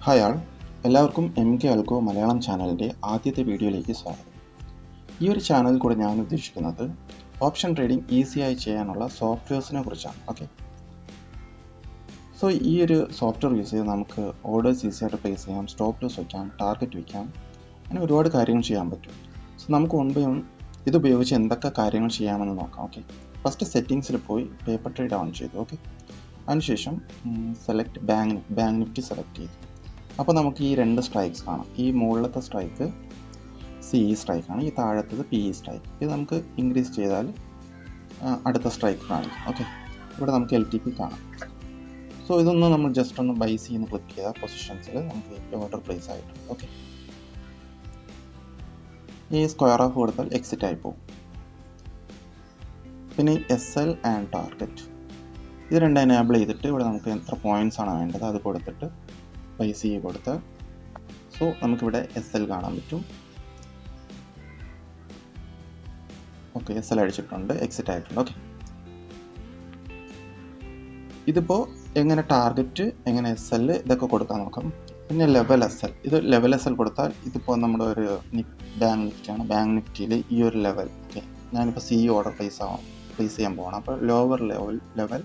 Hi ആൾ, എല്ലാവർക്കും M K അൽക്കോ Malayalam ചാനലിൻ്റെ ആദ്യത്തെ വീഡിയോയിലേക്ക് സ്വാഗതം. ഈ ഒരു ചാനലിൽ കൂടെ ഞാൻ ഉദ്ദേശിക്കുന്നത് ഓപ്ഷൻ ട്രേഡിംഗ് ഈസിയായി ചെയ്യാനുള്ള സോഫ്റ്റ്വെയർസിനെ കുറിച്ചാണ്. ഓക്കെ, സോ ഈ ഒരു സോഫ്റ്റ്വെയർ യൂസ് ചെയ്ത് നമുക്ക് ഓർഡേഴ്സ് ഈസിയായിട്ട് പ്ലേസ് ചെയ്യാം, സ്റ്റോപ്പ് ലോസ് വയ്ക്കാം, ടാർഗറ്റ് വയ്ക്കാം, അങ്ങനെ ഒരുപാട് കാര്യങ്ങൾ ചെയ്യാൻ പറ്റും. സോ നമുക്ക് മുൻപേ ഇത് ഉപയോഗിച്ച് എന്തൊക്കെ കാര്യങ്ങൾ ചെയ്യാമെന്ന് നോക്കാം. ഓക്കെ, ഫസ്റ്റ് സെറ്റിങ്സിൽ പോയി പേപ്പർ ട്രേഡ് ഓൺ ചെയ്തു. ഓക്കെ, അതിനുശേഷം സെലക്ട് ബാങ്ക് നിഫ്റ്റി സെലക്ട് ചെയ്തു. അപ്പോൾ നമുക്ക് ഈ രണ്ട് സ്ട്രൈക്സ് കാണാം. ഈ മുകളിലത്തെ സ്ട്രൈക്ക് CE സ്ട്രൈക്കാണ്, ഈ താഴത്തത് PE സ്ട്രൈക്ക്. ഇത് നമുക്ക് ഇൻക്രീസ് ചെയ്താൽ അടുത്ത സ്ട്രൈക്ക് കാണിക്കും. ഓക്കെ, ഇവിടെ നമുക്ക് LTP കാണാം. സോ ഇതൊന്ന് നമ്മൾ ജസ്റ്റ് ഒന്ന് ബൈ ചെയ്യുന്ന ക്ലിക്ക് ചെയ്താൽ പൊസിഷൻസിൽ നമുക്ക് ഓർഡർ പ്ലേസ് ആയിട്ടുണ്ട്. ഓക്കെ, ഈ സ്ക്വയർ ഓഫ് കൊടുത്താൽ എക്സിറ്റ് ആയി പോകും. പിന്നെ SL ആൻഡ് ടാർഗറ്റ് ഇത് രണ്ടും എനേബിൾ ചെയ്തിട്ട് ഇവിടെ നമുക്ക് എത്ര പോയിൻറ്റ്സ് ആണ് വേണ്ടത് അത് കൊടുത്തിട്ട് ബൈ CE കൊടുത്താൽ സോ നമുക്കിവിടെ SL കാണാൻ പറ്റും. ഓക്കെ, SL അടിച്ചിട്ടുണ്ട്, എക്സിറ്റ് ആയിട്ടുണ്ട്. ഓക്കെ, ഇതിപ്പോൾ എങ്ങനെ ടാർഗറ്റ്, എങ്ങനെ SL ഇതൊക്കെ കൊടുക്കാൻ നോക്കാം. പിന്നെ ലെവൽ SL, ഇത് ലെവൽ SL കൊടുത്താൽ ഇതിപ്പോൾ നമ്മുടെ ഒരു ബാങ്ക് നിഫ്റ്റിയാണ്. ബാങ്ക് നിഫ്റ്റിയിൽ ഈ ഒരു ലെവൽ, ഓക്കെ, ഞാനിപ്പോൾ CE ഓർഡർ പ്ലേസ് ചെയ്യാൻ പോകണം. അപ്പോൾ ലോവർ ലെവൽ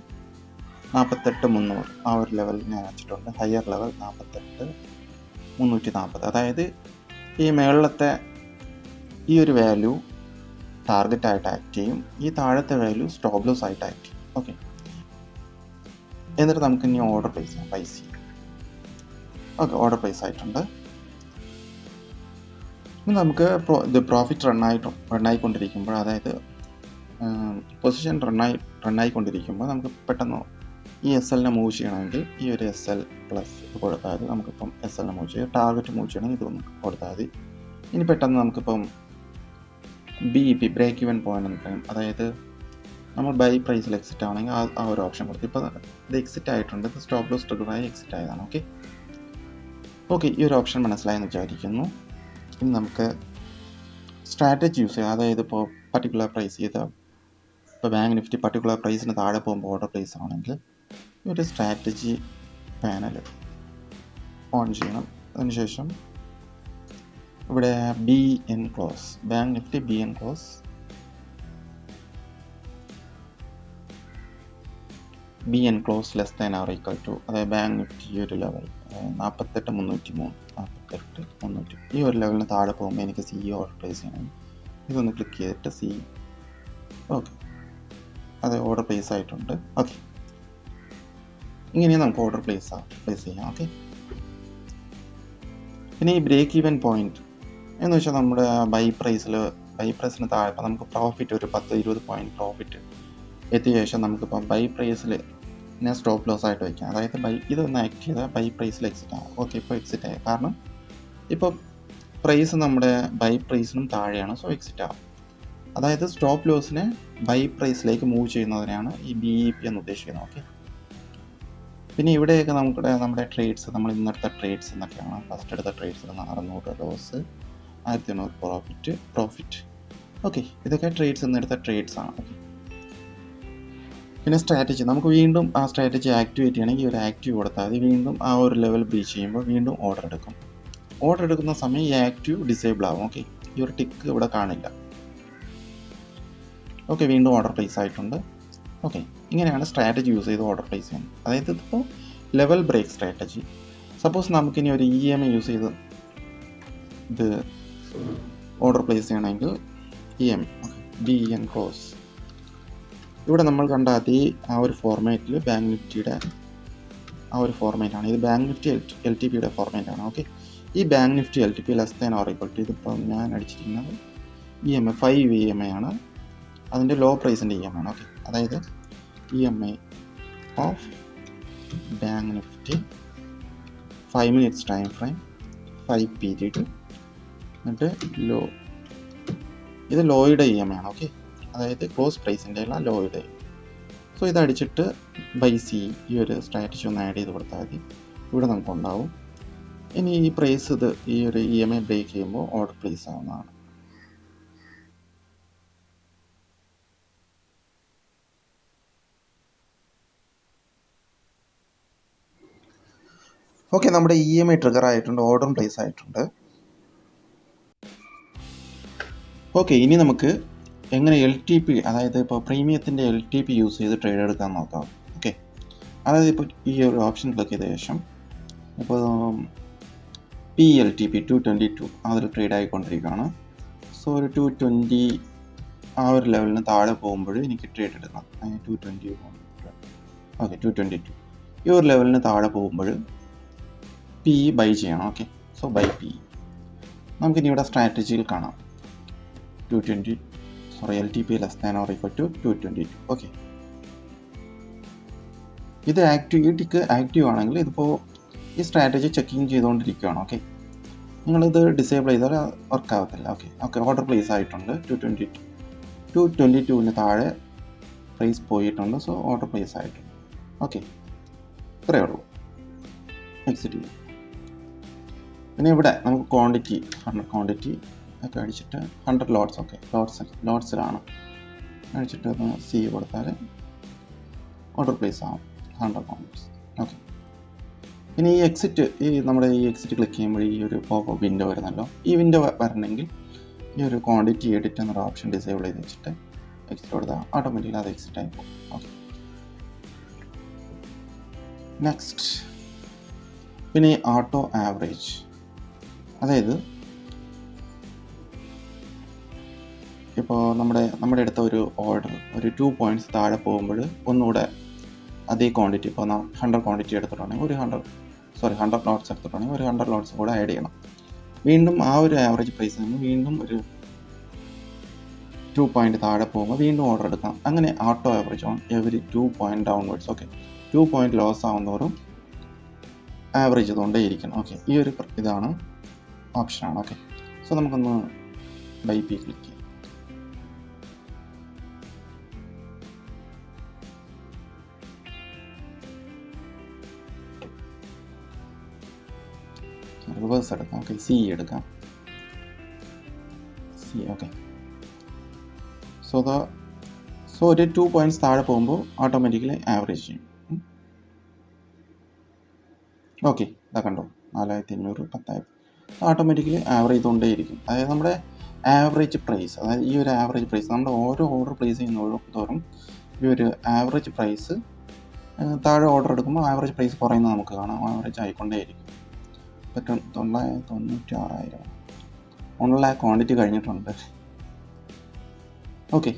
48,300 ആ ഒരു ലെവൽ ഞാൻ വെച്ചിട്ടുണ്ട്. Higher level 48,340. അതായത് ഈ മുകളിലത്തെ ഈ ഒരു വാല്യൂ ടാർഗറ്റ് ആയിട്ട് ആക്ട് ചെയ്യും, ഈ താഴത്തെ വാല്യൂ സ്റ്റോപ്പ് ലോസ് ആയിട്ട് ആക്ട് ചെയ്യും. ഓക്കെ, എന്നിട്ട് നമുക്ക് ഇനി ഓർഡർ പ്ലേസ് ചെയ്യാം. പൈസ ഓക്കെ, ഓർഡർ പ്ലേസ് ആയിട്ടുണ്ട്. ഇനി നമുക്ക് ഇത് പ്രോഫിറ്റ് റണ്ണായിക്കൊണ്ടിരിക്കുമ്പോൾ, അതായത് പൊസിഷൻ റണ്ണായിക്കൊണ്ടിരിക്കുമ്പോൾ നമുക്ക് പെട്ടെന്ന് ഈ SLനെ മൂവ് ചെയ്യണമെങ്കിൽ ഈ ഒരു SL പ്ലസ് കൊടുത്താൽ മതി. നമുക്കിപ്പം SLനെ മൂവ് ചെയ്യാം. ടാർഗറ്റ് മൂവ് ചെയ്യണമെങ്കിൽ ഇതൊന്ന് കൊടുത്താൽ മതി. ഇനി പെട്ടെന്ന് നമുക്കിപ്പം BEP ബ്രേക്ക് ഈവൻ പോയിന്റ് എന്ന് പറയും. അതായത് നമ്മൾ ബൈ പ്രൈസിൽ എക്സിറ്റ് ആണെങ്കിൽ ആ ഒരു ഓപ്ഷൻ കൊടുത്തു. ഇപ്പോൾ ഇത് എക്സിറ്റ് ആയിട്ടുണ്ട്, ഇത് സ്റ്റോപ്പ് ലോസ് ട്രിഗറായി എക്സിറ്റ് ആയതാണ്. ഓക്കെ, ഈ ഒരു ഓപ്ഷൻ മനസ്സിലായെന്ന് വിചാരിക്കുന്നു. ഇനി നമുക്ക് സ്ട്രാറ്റജി യൂസ് ചെയ്യാം. അതായത് ഇപ്പോൾ പർട്ടിക്കുലർ പ്രൈസ് ഇപ്പോൾ ബാങ്ക് നിഫ്റ്റി പർട്ടിക്കുലർ പ്രൈസിന് താഴെ പോകുമ്പോൾ ഓർഡർ പ്ലേസ് ആണെങ്കിൽ ഈ ഒരു സ്ട്രാറ്റജി പാനൽ ഓൺ ചെയ്യണം. അതിനുശേഷം ഇവിടെ BN close, bank Nifty BN close less than or equal to, അതായത് ബാങ്ക് നിഫ്റ്റി ഈ ഒരു ലെവൽ 48,303 ഈ ഒരു ലെവലിന് താഴെ പോകുമ്പോൾ എനിക്ക് CE ഓർഡർ പ്ലേസ് ചെയ്യണം. ഇതൊന്ന് ക്ലിക്ക് ചെയ്തിട്ട് CE, ഓക്കെ, അത് ഓർഡർ പ്ലേസ് ആയിട്ടുണ്ട്. ഓക്കെ, ഇങ്ങനെ നമുക്ക് ഓർഡർ പ്ലേസ് ചെയ്യാം. ഓക്കെ, പിന്നെ ഈ ബ്രേക്ക് ഈവൻ പോയിന്റ് എന്ന് വെച്ചാൽ നമ്മുടെ ബൈ പ്രൈസിന് താഴെ ഇപ്പോൾ നമുക്ക് പ്രോഫിറ്റ് ഒരു 10-20 പോയിന്റ് പ്രോഫിറ്റ് എത്തിയ ശേഷം നമുക്കിപ്പം ബൈ പ്രൈസിൽ ഞാൻ സ്റ്റോപ്പ് ലോസ് ആയിട്ട് വയ്ക്കാം. അതായത് ഇതൊന്ന് ആക്ട് ചെയ്താൽ ബൈ പ്രൈസിൽ എക്സിറ്റ് ആകും. ഓക്കെ, ഇപ്പോൾ എക്സിറ്റ് ആയി, കാരണം ഇപ്പോൾ പ്രൈസ് നമ്മുടെ ബൈ പ്രൈസിനും താഴെയാണ്, സോ എക്സിറ്റ് ആകും. അതായത് സ്റ്റോപ്പ് ലോസിനെ ബൈ പ്രൈസിലേക്ക് മൂവ് ചെയ്യുന്നതിനാണ് ഈ BEP എന്ന് ഉദ്ദേശിക്കുന്നത്. ഓക്കെ, പിന്നെ ഇവിടെയൊക്കെ നമ്മുടെ ട്രേഡ്സ്, നമ്മൾ ഇന്നെടുത്ത ട്രേഡ്സ് എന്നൊക്കെയാണ്. ഫസ്റ്റ് എടുത്ത ട്രേഡ്സ് 600 ലോസ്, 1,800 പ്രോഫിറ്റ്. ഓക്കെ, ഇതൊക്കെ ട്രേഡ്സ് എന്നെടുത്ത ട്രേഡ്സ് ആണ്. ഓക്കെ, പിന്നെ സ്ട്രാറ്റജി, നമുക്ക് വീണ്ടും ആ സ്ട്രാറ്റജി ആക്ടിവേറ്റ് ചെയ്യണമെങ്കിൽ ഒരു ആക്റ്റീവ് കൊടുത്താൽ മതി. വീണ്ടും ആ ഒരു ലെവൽ ബ്രീച്ച് ചെയ്യുമ്പോൾ വീണ്ടും ഓർഡർ എടുക്കും. ഓർഡർ എടുക്കുന്ന സമയം ഈ ആക്റ്റീവ് ഡിസേബിൾ ആവും. ഓക്കെ, ഈ ഒരു ടിക്ക് ഇവിടെ കാണില്ല. ഓക്കെ, വീണ്ടും ഓർഡർ പ്ലേസ് ആയിട്ടുണ്ട്. ഓക്കെ, ഇങ്ങനെയാണ് സ്ട്രാറ്റജി യൂസ് ചെയ്ത് ഓർഡർ പ്ലേസ് ചെയ്യുന്നത്. അതായത് ഇതിപ്പോൾ ലെവൽ ബ്രേക്ക് സ്ട്രാറ്റജി. സപ്പോസ് നമുക്കിനി ഒരു EMA യൂസ് ചെയ്ത് ഇത് ഓർഡർ പ്ലേസ് ചെയ്യണമെങ്കിൽ EMA, BN ക്ലോസ്, ഇവിടെ നമ്മൾ കണ്ട അതേ ആ ഒരു ഫോർമാറ്റിൽ ബാങ്ക് നിഫ്റ്റിയുടെ ആ ഒരു ഫോർമാറ്റാണ്. ഇത് ബാങ്ക് നിഫ്റ്റി LTPയുടെ ഫോർമാറ്റാണ്. ഓക്കെ, ഈ bank Nifty LTP less than or equal to, ഇതിപ്പോൾ ഞാൻ അടിച്ചിരിക്കുന്നത് EMA 5 EMA ആണ്, അതിൻ്റെ ലോ പ്രൈസിൻ്റെ EMA ആണ്. ഓക്കെ, അതായത് EMA of bank Nifty 5 minutes time frame, 5 period, എന്നിട്ട് ലോ, ഇത് ലോയുടെ EMA ആണ്. ഓക്കെ, അതായത് ക്ലോസ് പ്രൈസിൻ്റെ അല്ല, ലോയുടെ. സോ ഇത് അടിച്ചിട്ട് ബൈ CE ഈ ഒരു സ്ട്രാറ്റജി ഒന്ന് ആഡ് ചെയ്ത് കൊടുത്താൽ മതി. ഇവിടെ നമുക്കുണ്ടാവും. ഇനി ഈ പ്രൈസ് ഈ ഒരു EMA ബ്രേക്ക് ചെയ്യുമ്പോൾ ഓർഡർ പ്ലേസ് ആവുന്നതാണ്. ഓക്കെ, നമ്മുടെ EMI ട്രിഗർ ആയിട്ടുണ്ട്, ഓർഡറും പ്ലേസ് ആയിട്ടുണ്ട്. ഓക്കെ, ഇനി നമുക്ക് എങ്ങനെ LTP, അതായത് ഇപ്പോൾ പ്രീമിയത്തിൻ്റെ LTP യൂസ് ചെയ്ത് ട്രേഡ് എടുക്കാൻ നോക്കാം. ഓക്കെ, അതായത് ഇപ്പോൾ ഈ ഒരു ഓപ്ഷൻ ക്ലിക്ക് ചെയ്ത ശേഷം ഇപ്പോൾ PLTP 222 അതിൽ ട്രേഡ് ആയിക്കൊണ്ടിരിക്കുകയാണ്. സോ ഒരു 220 ആ ഒരു ലെവലിന് താഴെ പോകുമ്പോൾ എനിക്ക് ട്രേഡ് എടുക്കാം. 220 ഓക്കെ 222 ഈ ഒരു ലെവലിന് താഴെ പോകുമ്പോൾ PE ബൈ ചെയ്യണം. Okay, so buy PE. നമുക്കിനി ഇവിടെ സ്ട്രാറ്റജിയിൽ കാണാം LTP less than or equal to 222. Okay, ഇത് ആക്റ്റീവ് ആണെങ്കിൽ ഇതിപ്പോൾ ഈ സ്ട്രാറ്റജി ചെക്കിങ് ചെയ്തുകൊണ്ടിരിക്കുകയാണ്. ഓക്കെ, നിങ്ങളിത് ഡിസേബിൾ ചെയ്താൽ വർക്ക് ആവത്തില്ല. ഓക്കെ ഓർഡർ പ്ലേസ് ആയിട്ടുണ്ട്. 222 താഴെ പ്രൈസ് പോയിട്ടുണ്ട്. സോ ഓർഡർ പ്ലേസ് ആയിട്ടുണ്ട്. ഓക്കെ, ഇത്രയേ ഉള്ളൂ. എക്സിറ്റ് ചെയ്യും. പിന്നെ ഇവിടെ നമുക്ക് ക്വാണ്ടിറ്റി 100 ക്വാണ്ടിറ്റി ഒക്കെ അടിച്ചിട്ട് 100 ലോട്ട്സ്. ഓക്കെ, ലോട്ട്സിലാണ് അടിച്ചിട്ട് ഒന്ന് C കൊടുത്താൽ ഓർഡർ പ്ലേസ് ആവും 100 ക്വാണ്ടിറ്റീസ്. ഓക്കെ, പിന്നെ നമ്മുടെ ഈ എക്സിറ്റ് ക്ലിക്ക് ചെയ്യുമ്പോൾ ഈ ഒരു പോപ്പ് വിൻഡോ വരുന്നല്ലോ. ഈ വിൻഡോ വരണമെങ്കിൽ ഈ ഒരു ക്വാണ്ടിറ്റി എഡിറ്റ് എന്നൊരു ഓപ്ഷൻ ഡിസേബിൾ ചെയ്ത് വെച്ചിട്ട് എക്സിറ്റ് കൊടുത്താൽ ഓട്ടോമാറ്റിക്കലി അത് എക്സിറ്റ് ആയി പോകും. ഓക്കെ, നെക്സ്റ്റ് പിന്നെ ഈ ഓട്ടോ ആവറേജ്, അതായത് ഇപ്പോൾ നമ്മുടെ അടുത്ത ഒരു ഓർഡർ ഒരു 2 പോയിൻറ്റ്സ് താഴെ പോകുമ്പോൾ ഒന്നുകൂടെ അതേ ക്വാണ്ടിറ്റി, ഇപ്പോൾ 100 ക്വാണ്ടിറ്റി എടുത്തിട്ടുണ്ടെങ്കിൽ 100 ലോട്ട്സ് എടുത്തിട്ടുണ്ടെങ്കിൽ 100 ലോട്ട്സ് കൂടെ ആഡ് ചെയ്യണം. വീണ്ടും ആ ഒരു ആവറേജ് പ്രൈസിൽ നിന്ന് വീണ്ടും ഒരു 2 പോയിൻറ്റ് താഴെ പോകുമ്പോൾ വീണ്ടും ഓർഡർ എടുക്കാം. അങ്ങനെ auto average on every 2 point downwards. Okay, 2 point loss ആവുന്നതോറും ആവറേജ് ചെയ്തുകൊണ്ടേ ഇരിക്കണം. ഓക്കെ, ഈ ഒരു ഇതാണ് ഓപ്ഷനാണ്. ഓക്കെ, സോ നമുക്കൊന്ന് ബൈ പി ക്ലിക്ക് ചെയ്യാം. റിവേഴ്സ് എടുക്കാം. ഓക്കെ, C എടുക്കാം. ഓക്കെ, സോ ഒരു 2 പോയിൻറ്റ്സ് താഴെ പോകുമ്പോൾ ഓട്ടോമാറ്റിക്കലി ആവറേജ് ചെയ്യും. ഓക്കെ, ഇതാ കണ്ടോ 4500 10,000 ഓട്ടോമാറ്റിക്കലി ആവറേജ് ചെയ്തുകൊണ്ടേയിരിക്കും. അതായത് നമ്മുടെ ആവറേജ് പ്രൈസ്, അതായത് ഈ ഒരു ആവറേജ് പ്രൈസ് നമ്മുടെ ഓരോ ഓർഡർ പ്ലേസ് ചെയ്യുന്നതോറും ഈ ഒരു ആവറേജ് പ്രൈസ് താഴെ ഓർഡർ എടുക്കുമ്പോൾ ആവറേജ് പ്രൈസ് കുറയുന്നത് നമുക്ക് കാണാം. ആവറേജ് ആയിക്കൊണ്ടേയിരിക്കും. ഇപ്പം 996,000 1 ലാക്ക് ക്വാണ്ടിറ്റി കഴിഞ്ഞിട്ടുണ്ട്. ഓക്കെ,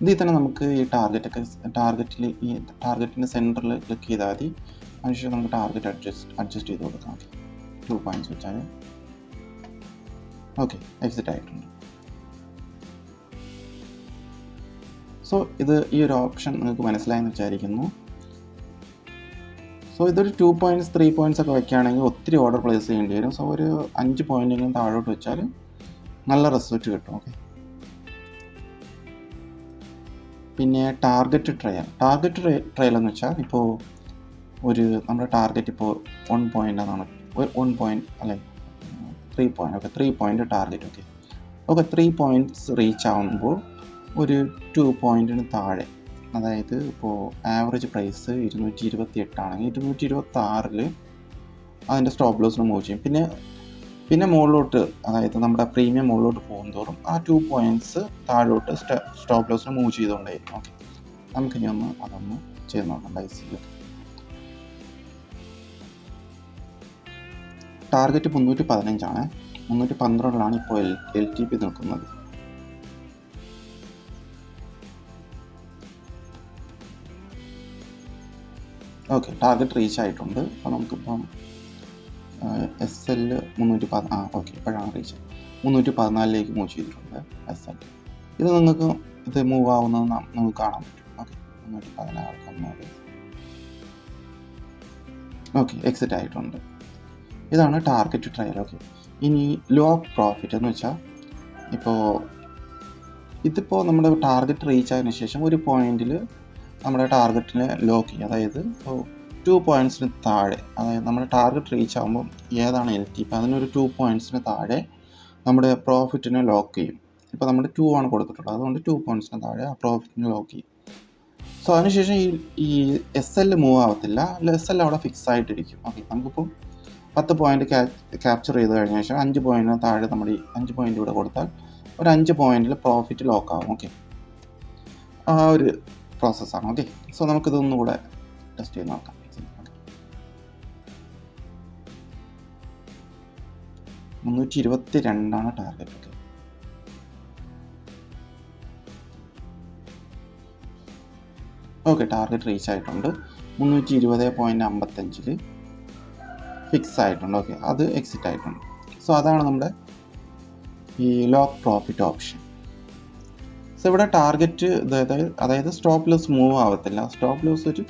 ഇതിൽ തന്നെ നമുക്ക് ഈ ടാർഗറ്റിൻ്റെ സെൻറ്ററിൽ ക്ലിക്ക് ചെയ്താൽ മതി. അതിനുശേഷം നമുക്ക് ടാർഗറ്റ് അഡ്ജസ്റ്റ് ചെയ്ത് കൊടുക്കാം. ഓക്കെ, 2 പോയിൻറ്റ്സ് വെച്ചാൽ ഓക്കെ എക്സിറ്റ് ആയിട്ടുണ്ട്. സോ ഈ ഒരു ഓപ്ഷൻ നിങ്ങൾക്ക് മനസ്സിലായെന്ന് വിചാരിക്കുന്നു. സോ ഇതൊരു 2 പോയിൻറ്റ്സ് 3 പോയിൻറ്റ്സ് ഒക്കെ വയ്ക്കുകയാണെങ്കിൽ ഒത്തിരി ഓർഡർ പ്ലേസ് ചെയ്യേണ്ടി വരും. സോ ഒരു 5 പോയിൻറ്റെങ്കിലും താഴോട്ട് വെച്ചാൽ നല്ല റിസൾട്ട് കിട്ടും. ഓക്കെ, പിന്നെ ടാർഗറ്റ് ട്രയൽ എന്ന് വെച്ചാൽ ഇപ്പോൾ നമ്മുടെ ടാർഗറ്റ് ഇപ്പോൾ 1 പോയിൻ്റ് എന്നാണ്. 1 പോയിൻറ്റ് അല്ലെ 3 point. Okay, 3 point target. Okay 3 points reach ആകുമ്പോൾ ഒരു 2 പോയിൻറ്റിന് താഴെ, അതായത് ഇപ്പോൾ ആവറേജ് പ്രൈസ് 228 ആണെങ്കിൽ 226 അതിൻ്റെ സ്റ്റോപ്പ് ലോസിന് മൂവ് ചെയ്യും. പിന്നെ മുകളിലോട്ട്, അതായത് നമ്മുടെ പ്രീമിയം മുകളിലോട്ട് പോകുന്തോറും ആ 2 പോയിൻറ്റ്സ് താഴോട്ട് സ്റ്റോപ്പ് ലോസിന് മൂവ് ചെയ്തുകൊണ്ടേയിരിക്കും. ഓക്കെ, നമുക്കിനി അതൊന്ന് ചെയ്ത് നോക്കാം. ബൈസിൽ ടാർഗറ്റ് 315 312 ഇപ്പോൾ LTP നിൽക്കുന്നത്. ഓക്കെ, ടാർഗറ്റ് റീച്ച് ആയിട്ടുണ്ട്. അപ്പോൾ നമുക്കിപ്പം SL 314 ഓക്കെ ഇപ്പോഴാണ് റീച്ച് 314 മൂവ് ചെയ്തിട്ടുണ്ട് SL. ഇത് മൂവ് ആവുന്നത് നമുക്ക് കാണാൻ പറ്റും. ഓക്കെ, 314 ഓക്കെ എക്സിറ്റ് ആയിട്ടുണ്ട്. ഇതാണ് ടാർഗറ്റ് ട്രയൽ. ഓക്കെ, ഇനി ലോ പ്രോഫിറ്റ് എന്ന് വെച്ചാൽ ഇതിപ്പോൾ നമ്മുടെ ടാർഗറ്റ് റീച്ച് ആയതിനു ശേഷം ഒരു പോയിന്റിൽ നമ്മുടെ ടാർഗറ്റിനെ ലോക്ക് ചെയ്യും. അതായത് ഇപ്പോൾ 2 പോയിൻറ്റ്സിന് താഴെ, അതായത് നമ്മുടെ ടാർഗറ്റ് റീച്ച് ആകുമ്പോൾ ഏതാണ് LTP അതിനൊരു 2 പോയിൻറ്റ്സിന് താഴെ നമ്മുടെ പ്രോഫിറ്റിനെ ലോക്ക് ചെയ്യും. ഇപ്പോൾ നമ്മൾ 2 ആണ് കൊടുത്തിട്ടുള്ളത്, അതുകൊണ്ട് 2 പോയിൻറ്റ്സിന് താഴെ ആ പ്രോഫിറ്റിന് ലോക്ക് ചെയ്യും. സോ അതിനുശേഷം ഈ SL മൂവ് ആവത്തില്ല, SL അവിടെ ഫിക്സ് ആയിട്ടിരിക്കും. ഓക്കെ, നമുക്കിപ്പോൾ 10 പോയിൻ്റ് ക്യാപ്ചർ ചെയ്ത് കഴിഞ്ഞ ശേഷം 5 പോയിൻറ്റിന് താഴെ നമ്മൾ ഈ 5 പോയിൻ്റ് ഇവിടെ കൊടുത്താൽ ഒരു 5 പോയിൻറ്റിൽ പ്രോഫിറ്റ് ലോക്ക് ആവും. ഓക്കെ, ആ ഒരു പ്രോസസ്സാണ്. ഓക്കെ, സോ നമുക്കിതൊന്നുകൂടെ ടെസ്റ്റ് ചെയ്ത് നോക്കാം. 322 target. Okay, okay, target reach ആയിട്ടുണ്ട്. 320.55 ഫിക്സ് ആയിട്ടുണ്ട്. ഓക്കെ, അത് എക്സിറ്റ് ആയിട്ടുണ്ട്. സോ അതാണ് നമ്മുടെ ഈ ലോക്ക് പ്രോഫിറ്റ് ഓപ്ഷൻ. സോ ഇവിടെ ടാർഗറ്റ് അതായത് സ്റ്റോപ്പ് ലോസ് മൂവ് ആവത്തില്ല. സ്റ്റോപ്പ് ലോസ് ഒരു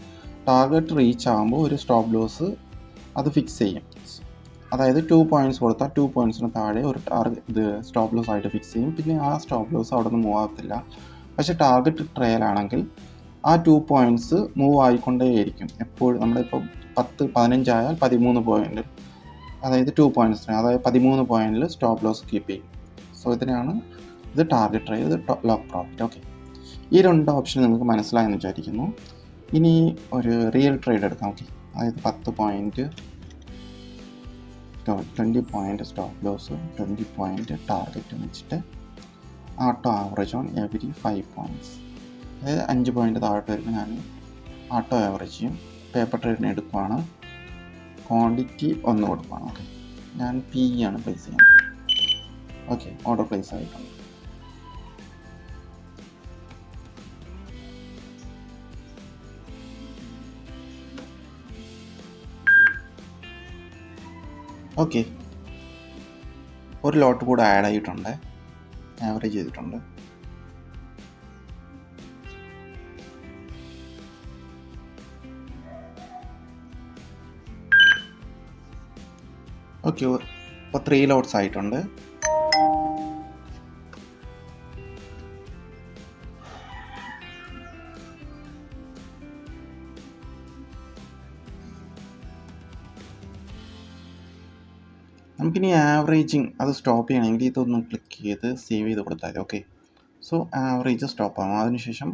ടാർഗറ്റ് റീച്ച് ആകുമ്പോൾ ഒരു സ്റ്റോപ്പ് ലോസ് അത് ഫിക്സ് ചെയ്യും. അതായത് 2 പോയിൻറ്റ്സ് കൊടുത്താൽ 2 പോയിൻറ്റ്സിന് താഴെ ഒരു ഇത് സ്റ്റോപ്പ് ലോസ് ആയിട്ട് ഫിക്സ് ചെയ്യും. പിന്നെ ആ സ്റ്റോപ്പ് ലോസ് അവിടെ നിന്ന് മൂവ് ആകത്തില്ല. പക്ഷേ ടാർഗറ്റ് ട്രയൽ ആണെങ്കിൽ ആ 2 പോയിൻറ്റ്സ് മൂവ് ആയിക്കൊണ്ടേയിരിക്കും എപ്പോഴും. നമ്മളിപ്പോൾ 10-15 ആയാൽ 13 പോയിൻ്റ്, അതായത് 2 പോയിൻറ്റ്സിന്, അതായത് 13 പോയിൻറ്റിൽ സ്റ്റോപ്പ് ലോസ് കീപ്പ് ചെയ്യും. സോ ഇത് ടാർഗറ്റ് ട്രയൽ, ഇത് ലോക്ക് പ്രോഫിറ്റ്. ഓക്കെ, ഈ 2 ഓപ്ഷൻ നിങ്ങൾക്ക് മനസ്സിലായെന്ന് വിചാരിക്കുന്നു. ഇനി ഒരു റിയൽ ട്രേഡ് എടുക്കാം. ഓക്കെ, അതായത് 10 point 20 point stop loss, 20 point target വെച്ചിട്ട് auto average on every 5 points. അതായത് 5 പോയിൻ്റ് താഴോട്ട് വരുമ്പോൾ ഞാൻ ആട്ടോ ആവറേജ് ചെയ്യും. പേപ്പർ ട്രേഡിന് എടുക്കുവാണ്, ക്വാണ്ടിറ്റി 1 കൊടുക്കുകയാണ്. ഓക്കെ, ഞാൻ PE ആണ് പ്ലേസ് ചെയ്യുന്നത്. ഓക്കെ, ഓർഡർ പ്ലേസ് ആയിട്ടുണ്ട്. ഓക്കെ, ഒരു ലോട്ട് കൂടെ ആഡ് ആയിട്ടുണ്ട്, ആവറേജ് ചെയ്തിട്ടുണ്ട്. ഓക്കെ, ഇപ്പോൾ 3 ലോട്ട്സ് ആയിട്ടുണ്ട്. നമുക്കിനി ആവറേജിങ് അത് സ്റ്റോപ്പ് ചെയ്യണമെങ്കിൽ ഇതൊന്ന് ക്ലിക്ക് ചെയ്ത് സേവ് ചെയ്ത് കൊടുത്താൽ മതി. ഓക്കെ, സോ ആവറേജ് സ്റ്റോപ്പ് ആകും. അതിനുശേഷം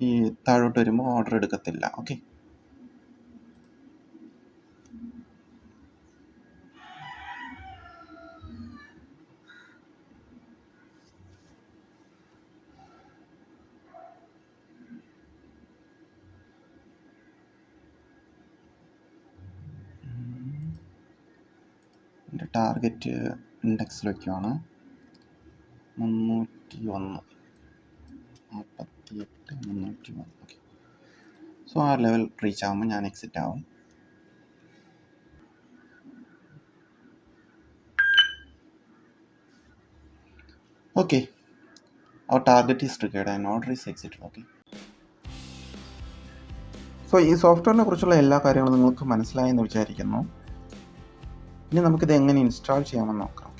ഈ താഴോട്ട് വരുമ്പോൾ ഓർഡർ എടുക്കത്തില്ല. ഓക്കെ, എൻ്റെ ടാർഗറ്റ് ഇൻഡെക്സിൽ വയ്ക്കുവാണ് 301, 48, 301. ഓക്കെ, സോ ആ ലെവൽ റീച്ച് ആകുമ്പോൾ ഞാൻ എക്സിറ്റ് ആവും. Okay, our target is triggered and order is exited. Okay, so ഈ സോഫ്റ്റ്വെയറിനെ കുറിച്ചുള്ള എല്ലാ കാര്യങ്ങളും നിങ്ങൾക്ക് മനസ്സിലായെന്ന് വിചാരിക്കുന്നു. ഇനി നമുക്കിത് എങ്ങനെ ഇൻസ്റ്റാൾ ചെയ്യാമെന്ന് നോക്കാം.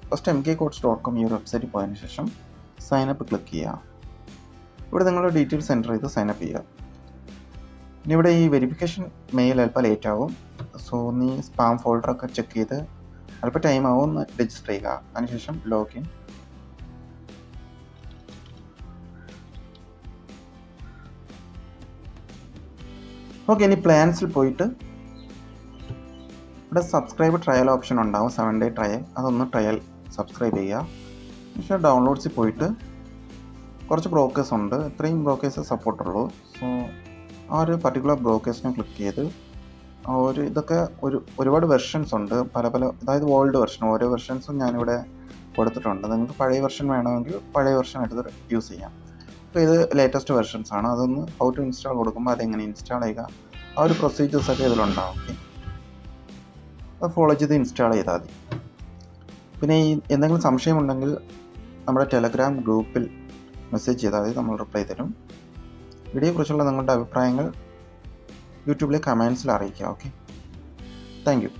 ഫസ്റ്റ് mkcodes.com ഈ ഒരു വെബ്സൈറ്റിൽ പോയതിനു ശേഷം സൈനപ്പ് ക്ലിക്ക് ചെയ്യുക. ഇവിടെ നിങ്ങളുടെ ഡീറ്റെയിൽസ് എൻ്റർ ചെയ്ത് സൈനപ്പ് ചെയ്യുക. ഇനി ഇവിടെ ഈ വെരിഫിക്കേഷൻ മെയിൽ അല്പം ലേറ്റ് ആവും. സോ നീ സ്പാം ഫോൾഡറൊക്കെ ചെക്ക് ചെയ്ത് അല്പം ടൈം ആവും, ഒന്ന് രജിസ്റ്റർ ചെയ്യുക. അതിനുശേഷം ലോഗിൻ. ഓക്കെ, ഇനി പ്ലാൻസിൽ പോയിട്ട് ഇവിടെ സബ്സ്ക്രൈബ് ട്രയൽ ഓപ്ഷൻ ഉണ്ടാവും, 7 ഡേ ട്രയൽ. അതൊന്ന് ട്രയൽ സബ്സ്ക്രൈബ് ചെയ്യുക. പക്ഷേ ഡൗൺലോഡ്സിൽ പോയിട്ട് കുറച്ച് ബ്രോക്കേഴ്സ് ഉണ്ട്, ഇത്രയും ബ്രോക്കേഴ്സ് സപ്പോർട്ടുള്ളൂ. സോ ആ ഒരു പർട്ടിക്കുലർ ബ്രോക്കേഴ്സിനെ ക്ലിക്ക് ചെയ്ത് ഇതൊക്കെ ഒരുപാട് വെർഷൻസ് ഉണ്ട്, പല അതായത് ഓൾഡ് വെർഷൻ, ഓരോ വെർഷൻസും ഞാനിവിടെ കൊടുത്തിട്ടുണ്ട്. നിങ്ങൾക്ക് പഴയ വെർഷൻ വേണമെങ്കിൽ പഴയ വെർഷൻ എടുത്ത് യൂസ് ചെയ്യാം. അപ്പോൾ ഇത് ലേറ്റസ്റ്റ് വെർഷൻസ് ആണ്. അതൊന്ന് ഹൗ ടു ഇൻസ്റ്റാൾ കൊടുക്കുമ്പോൾ അതെങ്ങനെ ഇൻസ്റ്റാൾ ചെയ്യുക, ആ ഒരു പ്രൊസീജിയേഴ്സൊക്കെ ഇതിലുണ്ടാവും. ഓക്കെ, അത് ഫോളോ ചെയ്ത് ഇൻസ്റ്റാൾ ചെയ്താൽ മതി. പിന്നെ ഈ എന്തെങ്കിലും സംശയമുണ്ടെങ്കിൽ നമ്മുടെ ടെലഗ്രാം ഗ്രൂപ്പിൽ മെസ്സേജ് ചെയ്താൽ മതി, നമ്മൾ റിപ്ലൈ തരും. വീഡിയോയെക്കുറിച്ചുള്ള നിങ്ങളുടെ അഭിപ്രായങ്ങൾ യൂട്യൂബിലെ കമൻസിൽ അറിയിക്കുക. Okay, thank you.